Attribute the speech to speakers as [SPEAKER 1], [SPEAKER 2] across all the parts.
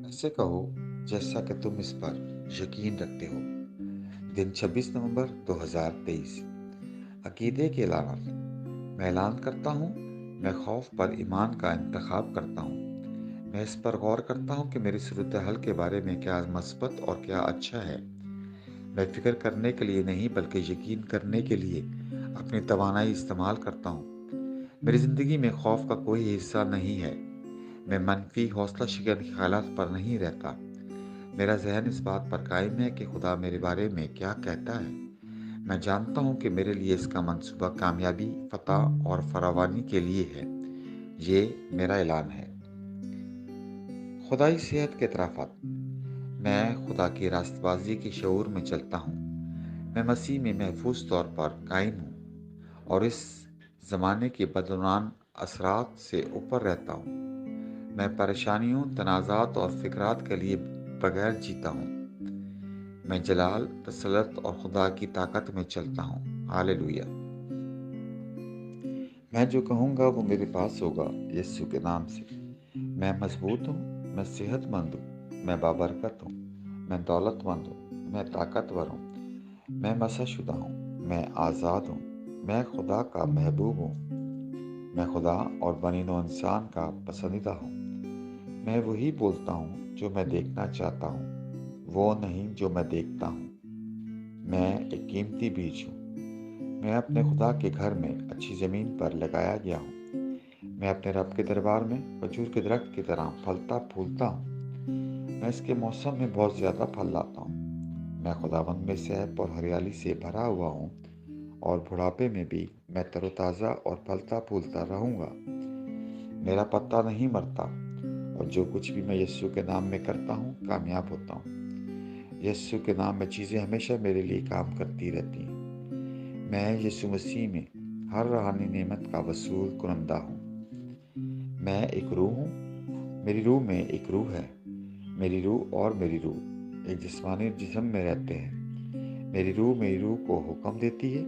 [SPEAKER 1] ऐसे कहो जैसा कि तुम इस पर यकीन रखते हो। दिन 26 नवंबर 2023। अकीदे के अलावा मैं ऐलान करता हूँ, मैं खौफ पर ईमान का इंतखाब करता हूँ। मैं इस पर गौर करता हूँ कि मेरी सूरत हाल के बारे में क्या मस्बत और क्या अच्छा है। मैं फिक्र करने के लिए नहीं बल्कि यकीन करने के लिए अपनी तवानाई इस्तेमाल करता हूँ। मेरी ज़िंदगी में खौफ का कोई हिस्सा नहीं है। मैं मनफी हौसला शिकन ख्यालात पर नहीं रहता। मेरा ज़हन इस बात पर कायम है कि खुदा मेरे बारे में क्या कहता है। मैं जानता हूँ कि मेरे लिए इसका मंसूबा कामयाबी, फतह और फरावानी के लिए है। ये मेरा ऐलान है। खुदाई सेहत के तराफात। मैं खुदा की रास्तबाजी के शऊर में चलता हूँ। मैं मसीह में महफूज तौर पर कायम हूँ और इस ज़माने के बदनाम असरात से ऊपर रहता हूँ। मैं परेशानियों, तनाज़ात और फ़िक्रात के लिए बगैर जीता हूँ। मैं जलाल, तसल्लत और खुदा की ताकत में चलता हूँ। हालेलुया। मैं जो कहूँगा वो मेरे पास होगा, यीशु के नाम से। मैं मजबूत हूँ, मैं सेहतमंद हूँ, मैं बाबरकत हूँ, मैं दौलतमंद हूँ, मैं ताकतवर हूँ, मैं मसाशुदा हूँ, मैं आज़ाद हूँ, मैं खुदा का महबूब हूँ, मैं खुदा और बनी नौ इंसान का पसंदीदा हूँ। मैं वही बोलता हूँ जो मैं देखना चाहता हूँ, वो नहीं जो मैं देखता हूँ। मैं एक कीमती बीज हूँ। मैं अपने खुदा के घर में अच्छी ज़मीन पर लगाया गया हूँ। मैं अपने रब के दरबार में खजूर के दरख्त की तरह फलता फूलता हूँ। मैं इसके मौसम में बहुत ज़्यादा फल लाता हूँ। मैं खुदावंद में सेहत और हरियाली से भरा हुआ हूँ और बुढ़ापे में भी मैं तरोताज़ा और फलता फूलता रहूँगा। मेरा पत्ता नहीं मरता और जो कुछ भी मैं यीशु के नाम में करता हूँ कामयाब होता हूँ। यीशु के नाम में चीज़ें हमेशा मेरे लिए काम करती रहती हैं। मैं यीशु मसीह में हर रूहानी नेमत का वसूल कुनंदा हूँ। मैं एक रूह हूँ, मेरी रूह में एक रूह है। मेरी रूह और मेरी रूह एक जिस्मानी जिस्म में रहते हैं। मेरी रूह मेरी रूह को हुक्म देती है।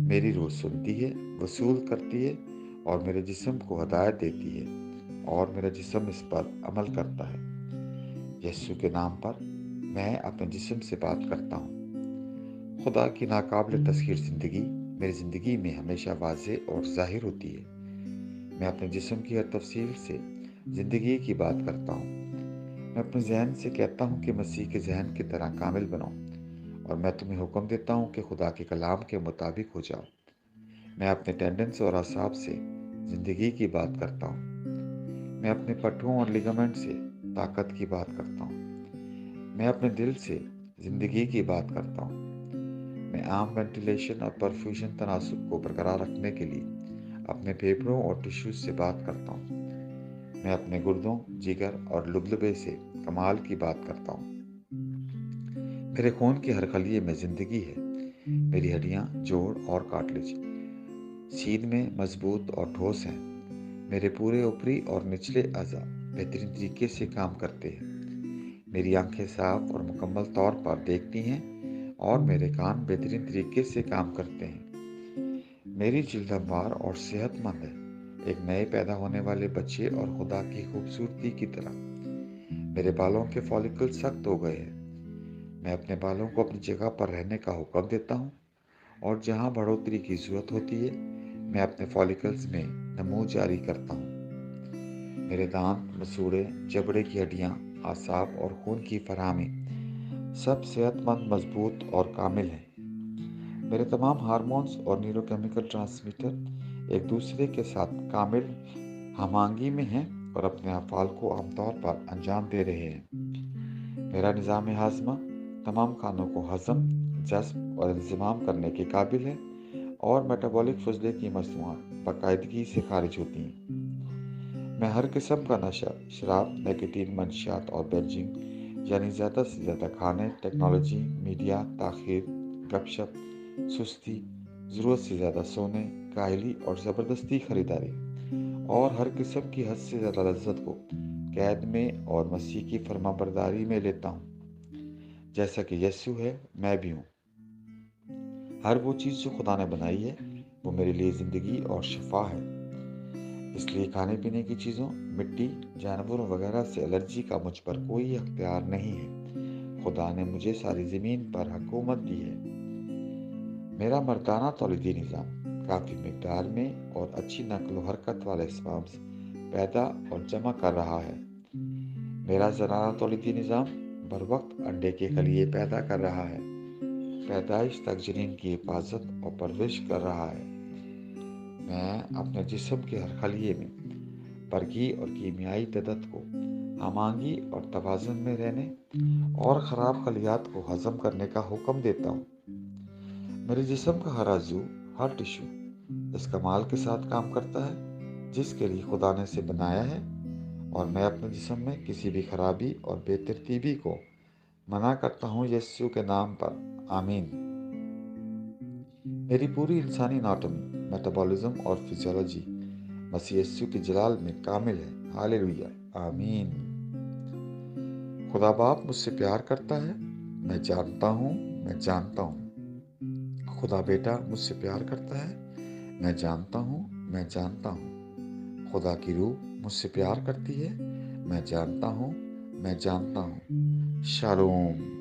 [SPEAKER 1] मेरी रूह सुनती है, वसूल करती है और मेरे जिस्म को हदायत देती है और मेरा जिस्म इस पर अमल करता है। यीशु के नाम पर मैं अपने जिस्म से बात करता हूँ। खुदा की नाकाबिल तस्खीर ज़िंदगी मेरी ज़िंदगी में हमेशा वाज़ेह और ज़ाहिर होती है। मैं अपने जिस्म की हर तफसील से ज़िंदगी की बात करता हूँ। मैं अपने जहन से कहता हूँ कि मसीह के जहन की तरह कामिल बनो और मैं तुम्हें हुक्म देता हूँ कि खुदा के कलाम के मुताबिक हो जाओ। मैं अपने टेंडेंस और असाब से ज़िंदगी की बात करता हूँ। मैं अपने पट्टों और लिगामेंट से ताकत की बात करता हूँ। मैं अपने दिल से ज़िंदगी की बात करता हूँ। मैं आम वेंटिलेशन और परफ्यूजन तनासब को बरकरार रखने के लिए अपने फेफड़ों और टिश्यूज से बात करता हूँ। मैं अपने गुर्दों, जिगर और लुबलबे से कमाल की बात करता हूँ। मेरे खून की हर खलिए में ज़िंदगी है। मेरी हड्डियाँ, जोड़ और कार्टिलेज सीध में मजबूत और ठोस हैं। मेरे पूरे ऊपरी और निचले अज़ा बेहतरीन तरीके से काम करते हैं। मेरी आंखें साफ और मुकम्मल तौर पर देखती हैं और मेरे कान बेहतरीन तरीके से काम करते हैं। मेरी जिल्द हमवार और सेहतमंद है, एक नए पैदा होने वाले बच्चे और खुदा की खूबसूरती की तरह। मेरे बालों के फॉलिकल सख्त हो गए हैं। मैं अपने बालों को अपनी जगह पर रहने का हुक्म देता हूँ और जहाँ बढ़ोतरी की ज़रूरत होती है मैं अपने फॉलिकल्स में नमू जारी करता हूँ। मेरे दांत, मसूड़े, जबड़े की हड्डियाँ, आसाब और खून की फरहमी सब सेहतमंद, मजबूत और कामिल हैं। मेरे तमाम हार्मोन्स और न्यूरोकेमिकल ट्रांसमीटर एक दूसरे के साथ कामिल हमआहंगी में हैं और अपने अफ़ाल को आमतौर पर अंजाम दे रहे हैं। मेरा निज़ाम हाज़मा तमाम खानों को हज़म, जज़्ब और इंतज़ाम करने के काबिल है और मेटाबॉलिक फजले की मसनूआत बाकायदगी से खारिज होती हैं। मैं हर किस्म का नशा, शराब, निकोटीन, मंशियात और बेंजिंग यानी ज़्यादा से ज़्यादा खाने, टेक्नोलॉजी, मीडिया, ताख़ीर, गपशप, सुस्ती, ज़रूरत से ज़्यादा सोने, काहली और ज़बरदस्ती खरीदारी और हर किस्म की हद से ज़्यादा लज्जत को कैद में और मसीह की फरमाबरदारी में लेता हूँ। जैसा कि यीशु है, मैं भी हूँ। हर वो चीज़ जो खुदा ने बनाई है वो मेरे लिए ज़िंदगी और शिफा है। اس لیے کھانے پینے کی چیزوں، مٹی، جانوروں وغیرہ سے الرجی کا مجھ پر کوئی اختیار نہیں ہے۔ خدا نے مجھے ساری زمین پر حکومت دی ہے۔ میرا مردانہ تولیدی نظام کافی مقدار میں اور اچھی نقل و حرکت والے اسپامز پیدا اور جمع کر رہا ہے۔ میرا زنانہ تولیدی نظام بر وقت انڈے کے خلیے پیدا کر رہا ہے، پیدائش تک جنین کی حفاظت اور پرورش کر رہا ہے۔ میں اپنے جسم کے ہر خلیے میں برقی اور کیمیائی تعداد کو ہم آہنگی اور توازن میں رہنے اور خراب خلیات کو ہضم کرنے کا حکم دیتا ہوں۔ میرے جسم کا ہر عضو، ہر ٹشو اس کمال کے ساتھ کام کرتا ہے جس کے لیے خدا نے اسے بنایا ہے، اور میں اپنے جسم میں کسی بھی خرابی اور بے ترتیبی کو منع کرتا ہوں یسوع کے نام پر، آمین۔ میری پوری انسانی اناٹمی، میٹابولزم اور فزیولوجی مسیح یسوع کے جلال میں کامل ہے، ہاللویا، آمین۔ خدا باپ مجھ سے پیار کرتا ہے، میں جانتا ہوں، میں جانتا ہوں۔ خدا بیٹا مجھ سے پیار کرتا ہے، میں جانتا ہوں، میں جانتا ہوں۔ خدا کی روح مجھ سے پیار کرتی ہے، میں جانتا ہوں، میں جانتا ہوں۔ شالوم۔